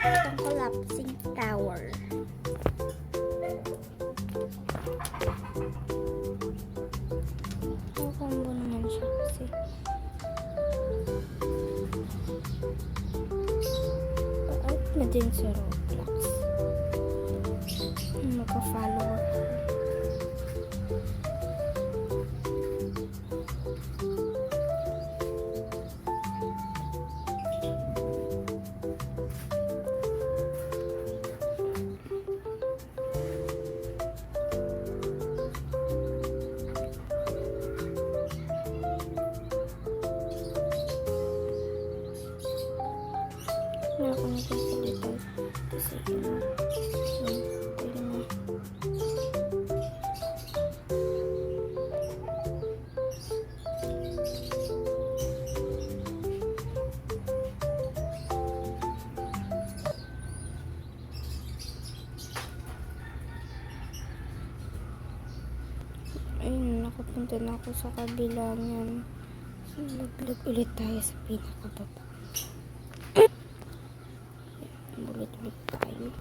Itong collapsing tower. Combo naman siya kasi. Pa-out na din sa Roblox. Magka-follower. Wala ko na sa dito kasi pwede na. Ayun, nakapunta na ako sa kabila niyan. So, naglag ulit tayo sa pinakababa. Ulit tayo.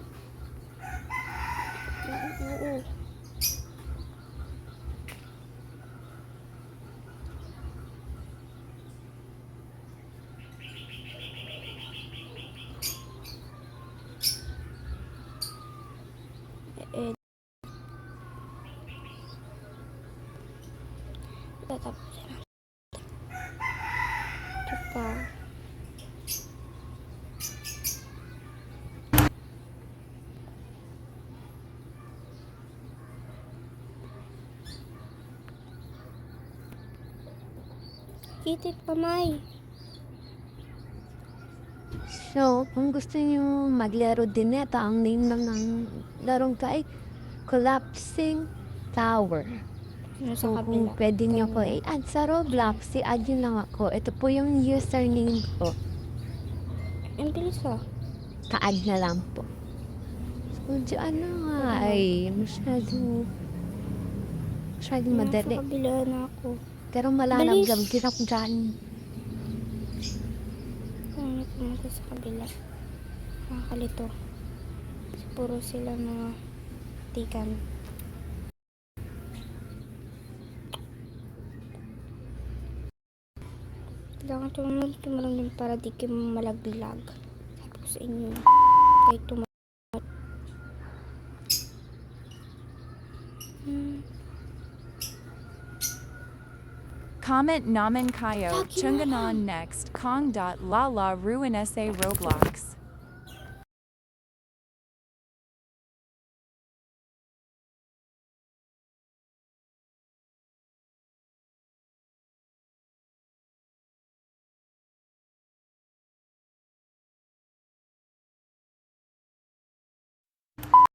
Oo. Tatapos na. Ito pa. Kitit pa, May. So, kung gusto niyo maglaro din nito, ang name lang ng larong to ay Collapsing Tower. Nasa So, kung kabila. pwede niyo ko i-add sa Roblox, i-add yun lang ako. Ito po yung username ko. Ang bilis ah. Ka-add na lang po. So, ano nga ay masyadong madali. Nasa kabila na ako. Pero malalagam din ako dyan. Kung pumunta sa kabila. Nakakalito. Puro sila mga tikan. Kailangan tumalong din para di kayo malaglag. Sabi ko sa inyo. Kahit Comment naman kayo, chunganon next, kong.lala ruin sa Roblox.